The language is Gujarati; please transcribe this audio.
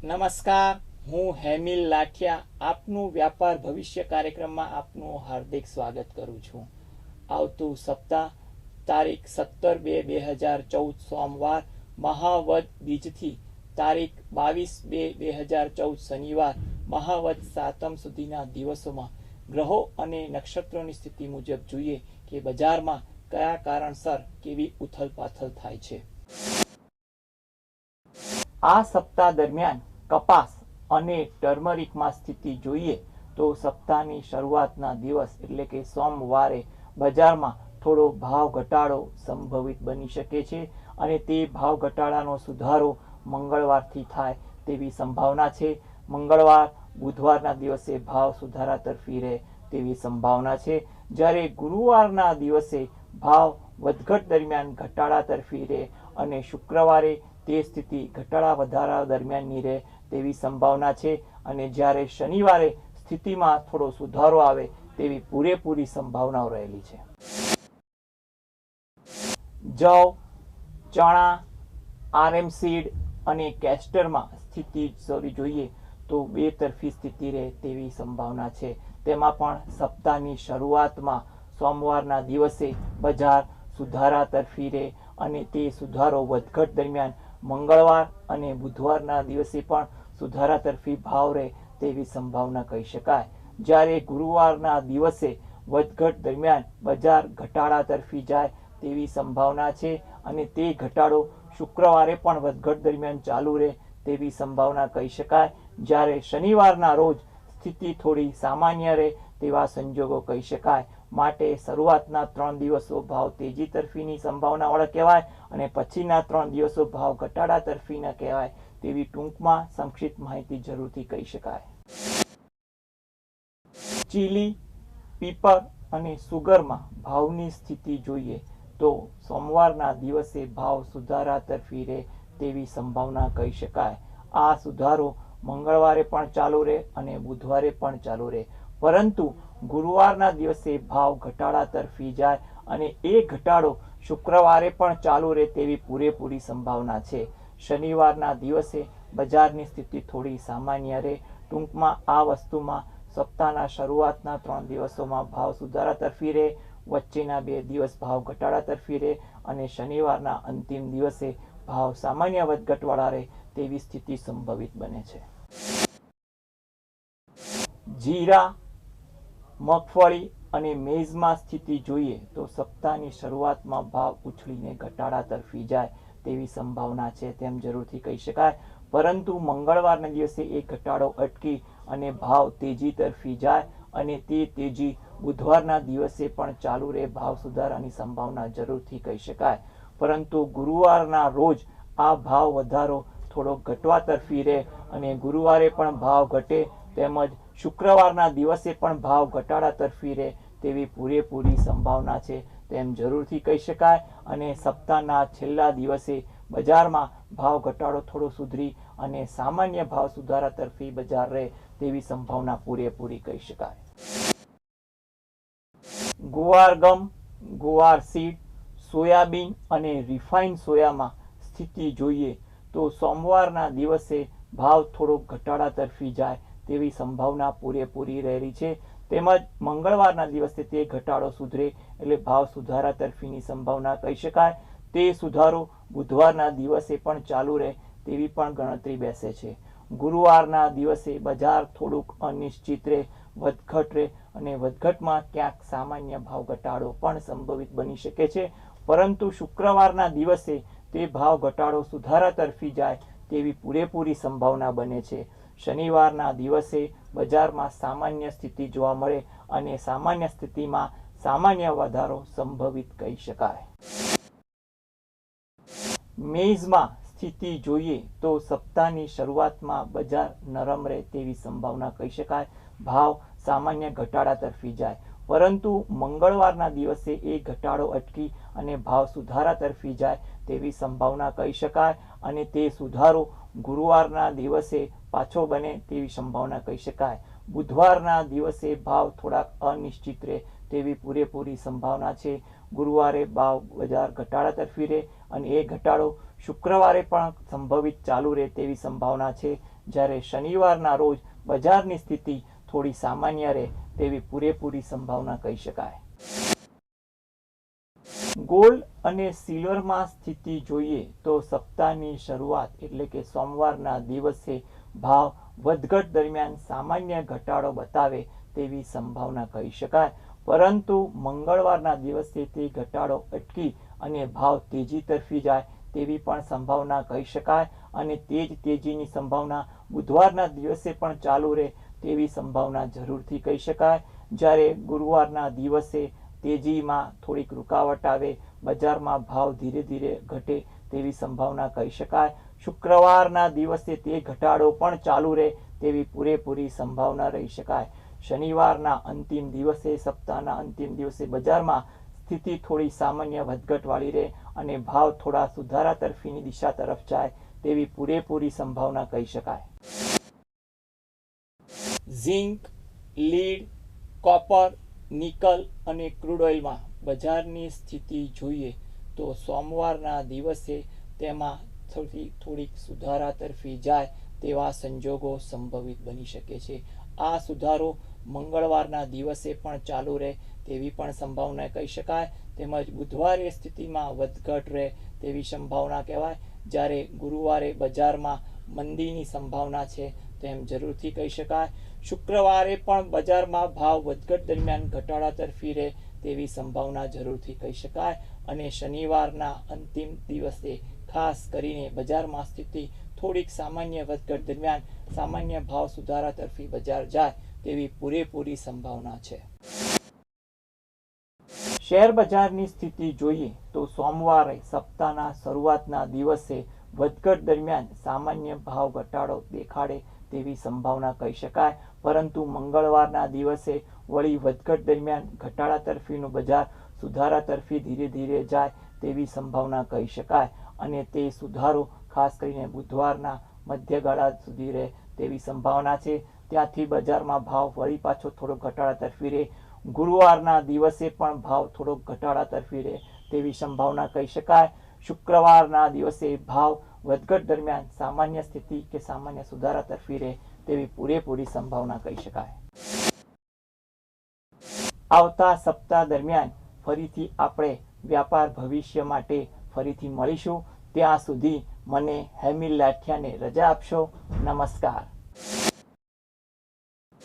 નમસ્કાર, હું હેમિલ લાઠિયા આપનું વ્યાપાર ભવિષ્ય કાર્યક્રમમાં આપનું હાર્દિક સ્વાગત કરું છું. આવતું સપ્તાહ તારીખ 17/2/2014 સોમવાર મહાવદ બીજથી તારીખ 22/2/2014 શનિવાર મહાવદ સાતમ સુધીના દિવસોમાં ગ્રહો અને નક્ષત્રોની સ્થિતિ મુજબ જોઈએ કે બજારમાં કયા કારણસર કેવી ઉથલપાથલ થાય છે. આ સપ્તાહ દરમિયાન કપાસ અને ટર્મરિકમાં સ્થિતિ જોઈએ તો સપ્તાહની શરૂઆતના દિવસ એટલે કે સોમવારે બજારમાં થોડો ભાવ ઘટાડો સંભવિત બની શકે છે અને તે ભાવ ઘટાડાનો સુધારો મંગળવારથી થાય તેવી સંભાવના છે. મંગળવાર બુધવારના દિવસે ભાવ સુધારા તરફી રહે તેવી સંભાવના છે, જ્યારે ગુરુવારના દિવસે ભાવ વધઘટ દરમિયાન ઘટાડા તરફી રહે અને શુક્રવારે તે સ્થિતિ ઘટાડા વધારા દરમિયાનની રહે તેવી સંભાવના છે અને જ્યારે શનિવારે સ્થિતિમાં થોડો સુધારો આવે તેવી પૂરેપૂરી સંભાવનાઓ રહેલી છે. જવ, ચણા, RM સીડ અને કેસ્ટરમાં સ્થિતિ જોઈએ તો બે તરફી સ્થિતિ રહે તેવી સંભાવના છે. તેમાં પણ સપ્તાહની શરૂઆતમાં સોમવારના દિવસે બજાર સુધારા તરફી રહે અને તે સુધારો વધઘટ દરમિયાન મંગળવાર અને બુધવારના દિવસે પણ સુધારા તરફી ભાવ રહે તેવી સંભાવના કહી શકાય, જ્યારે ગુરુવારના દિવસે વધઘટ દરમિયાન બજાર ઘટાડા તરફી જાય તેવી સંભાવના છે અને તે ઘટાડો શુક્રવારે પણ વધઘટ દરમિયાન ચાલુ રહે તેવી સંભાવના કહી શકાય, જ્યારે શનિવારના રોજ સ્થિતિ થોડી સામાન્ય રહે તેવા સંજોગો કહી શકાય. માટે શરૂઆતના 3 દિવસો ભાવ તેજી તરફીની સંભાવનાવાળા કહેવાય અને પછીના 3 દિવસો ભાવ ઘટાડા તરફીના કહેવાય તેવી ટૂંકમાં સંક્ષિપ્ત માહિતી જરૂરથી કહી શકાય. ચીલી, પીપર અને સુગરમાં ભાવની સ્થિતિ જોઈએ તો સોમવારના દિવસે ભાવ સુધારા તરફી રહે તેવી સંભાવના કહી શકાય. આ સુધારો મંગળવારે પણ ચાલુ રહે અને બુધવારે પણ ચાલુ રહે, પરંતુ ગુરુવારના દિવસે ભાવ ઘટાડા તરફી જાય અને એ ઘટાડો શુક્રવારે પણ ચાલુ રહે તેવી પૂરેપૂરી સંભાવના છે. શનિવારના દિવસે બજારની સ્થિતિ થોડી સામાન્ય રહે. ટૂંકમાં આ વસ્તુમાં સપ્તાહના શરૂઆતના 3 દિવસોમાં ભાવ સુધારા તરફી રહે, વચ્ચેના 2 દિવસ ભાવ ઘટાડા તરફી રહે અને શનિવારના અંતિમ દિવસે ભાવ સામાન્ય વધઘટવાળા રહે તેવી સ્થિતિ સંભવિત બને છે. જીરા, મગફળી અને મેઝમાં સ્થિતિ જોઈએ તો સપ્તાહની શરૂઆતમાં ભાવ ઉછળીને ઘટાડા તરફી જાય તેવી સંભાવના છે તેમ જરૂરથી કહી શકાય, પરંતુ મંગળવારના દિવસે એ ઘટાડો અટકી અને ભાવ તેજી તરફી જાય અને તે તેજી બુધવારના દિવસે પણ ચાલુ રહે ભાવ સુધારાની સંભાવના જરૂરથી કહી શકાય, પરંતુ ગુરુવારના રોજ આ ભાવ વધારો થોડો ઘટવા તરફી રહે અને ગુરુવારે પણ ભાવ ઘટે તેમજ શુક્રવારના દિવસે પણ ભાવ ઘટાડા તરફી રહે તેવી પૂરેપૂરી સંભાવના છે તેમ જરૂરથી કહી શકાય અને સપ્તાહના છેલ્લા દિવસે બજારમાં ભાવ ઘટાડો થોડો સુધરી અને સામાન્ય ભાવ સુધારા તરફી બજાર રહે તેવી સંભાવના પૂરેપૂરી કહી શકાય. ગુવાર ગમ, ગુવાર સીડ, સોયાબીન અને રિફાઇન્ડ સોયામાં સ્થિતિ જોઈએ તો સોમવારના દિવસે ભાવ થોડો ઘટાડા તરફી જાય તેવી સંભાવના પૂરેપૂરી રહેલી છે, તેમજ મંગળવારના દિવસે તે ઘટાડો સુધરે એટલે ભાવ સુધારા તરફીની સંભાવના કહી શકાય. તે સુધારો બુધવારના દિવસે પણ ચાલુ રહે તેવી પણ ગણતરી બેસે છે. ગુરુવારના દિવસે બજાર થોડુંક અનિશ્ચિત રહે, વધઘટ રહે અને વધઘટમાં ક્યાંક સામાન્ય ભાવ ઘટાડો પણ સંભવિત બની શકે છે, પરંતુ શુક્રવારના દિવસે તે ભાવ ઘટાડો સુધારા તરફી જાય તેવી પૂરેપૂરી સંભાવના બને છે. શનિવારના દિવસે બજારમાં સામાન્ય સ્થિતિ જોવા મળે અને સામાન્ય સ્થિતિમાં સામાન્ય વધારો સંભવિત કહી શકાય. મેઝમાં સ્થિતિ જોઈએ તો સપ્તાહની શરૂઆતમાં બજાર નરમ રહે તેવી સંભાવના કહી શકાય, ભાવ સામાન્ય ઘટાડા તરફી જાય, પરંતુ મંગળવારના દિવસે એ ઘટાડો અટકી અને ભાવ સુધારા તરફી જાય તેવી સંભાવના કહી શકાય અને તે સુધારો ગુરુવારના દિવસે પાછો બને તેવી સંભાવના કહી શકાય. બુધવારના દિવસે ભાવ થોડાક અનિશ્ચિત રહે તેવી પૂરેપૂરી સંભાવના છે. ગુરુવારે ભાવ બજાર ઘટાડા તરફી રહે અને એ ઘટાડો શુક્રવારે પણ સંભવિત ચાલુ રહે તેવી સંભાવના છે, જ્યારે શનિવારના રોજ બજારની સ્થિતિ થોડી સામાન્ય રહે તેવી પૂરેપૂરી સંભાવના કહી શકાય. ગોલ્ડ અને સિલ્વરમાં સ્થિતિ જોઈએ તો સપ્તાહની શરૂઆત એટલે કે સોમવારના દિવસે ભાવ વધઘટ દરમિયાન સામાન્ય ઘટાડો બતાવે તેવી સંભાવના કહી શકાય, પરંતુ મંગળવારના દિવસે તે ઘટાડો અટકી અને ભાવ તેજી તરફી જાય તેવી પણ સંભાવના કહી શકાય, અને તે જ તેજીની સંભાવના બુધવારના દિવસે પણ ચાલુ રહે તેવી સંભાવના જરૂરથી કહી શકાય. જ્યારે ગુરુવારના દિવસે તેજીમાં થોડીક રૂકાવટ આવે, બજારમાં ભાવ ધીરે ધીરે ઘટે તેવી સંભાવના કહી શકાય. શુક્રવારના દિવસે તે ઘટાડો પણ ચાલુ રહે તેવી પૂરેપૂરી સંભાવના રહી શકાય. શનિવારના અંતિમ દિવસે, સપ્તાહના અંતિમ દિવસે બજારમાં સ્થિતિ થોડી સામાન્ય વધઘટવાળી રહે અને ભાવ થોડા સુધારા તરફીની દિશા તરફ જાય તેવી પૂરેપૂરી સંભાવના કહી શકાય. ઝિંક, લીડ, કોપર, નિકલ અને ક્રૂડ ઓઇલમાં બજારની સ્થિતિ જોઈએ તો સોમવારના દિવસે તેમાં થોડીક સુધારા તરફી જાય તેવા સંજોગો સંભવિત બની શકે છે. આ સુધારો મંગળવારના દિવસે પણ ચાલુ રહે તેવી પણ સંભાવના કહી શકાય, તેમજ બુધવારે સ્થિતિમાં વધઘટ રહે તેવી સંભાવના કહેવાય. જ્યારે ગુરુવારે બજારમાં મંદીની સંભાવના છે તેમ જરૂરથી કહી શકાય. શુક્રવારે પણ બજારમાં ભાવ વધઘટ દરમિયાન ઘટાડા તરફી રહે તેવી સંભાવના જરૂરથી કહી શકાય, અને શનિવારના અંતિમ દિવસે ખાસ કરીને બજારમાં સ્થિતિ થોડીક સામાન્ય વધઘટ દરમિયાન સામાન્ય ભાવ સુધારા તરફી બજાર જાય તેવી પૂરેપૂરી સંભાવના છે. શેર બજારની સ્થિતિ જોઈએ તો સોમવારે સપ્તાહના શરૂઆતના દિવસે વધઘટ દરમિયાન સામાન્ય ભાવ ઘટાડો દેખાડે તેવી સંભાવના કહી શકાય, પરંતુ મંગળવારના દિવસે વળી વધઘટ દરમિયાન ઘટાડા તરફીનું બજાર સુધારા તરફી ધીરે ધીરે જાય તેવી સંભાવના કહી શકાય, અને તે સુધારો ખાસ કરીને બુધવારના મધ્યગાળા સુધી રહે તેવી સંભાવના છે. ત્યાંથી બજારમાં ભાવ વળી પાછો થોડો ઘટાડા તરફી રહે. ગુરુવારના દિવસે પણ ભાવ થોડોક ઘટાડા તરફી રહે તેવી સંભાવના કહી શકાય. શુક્રવારના દિવસે ભાવ વધઘટ દરમિયાન સામાન્ય સ્થિતિ કે સામાન્ય સુધારા તરફી રહે તેવી પૂરેપૂરી સંભાવના કહી શકાય. આવતા સપ્તાહ દરમિયાન ફરીથી આપણે વ્યાપાર ભવિષ્ય માટે ફરીથી મળીશું. ત્યાં સુધી મને હેમિલ લાઠિયાને રજા આપશો. નમસ્કાર.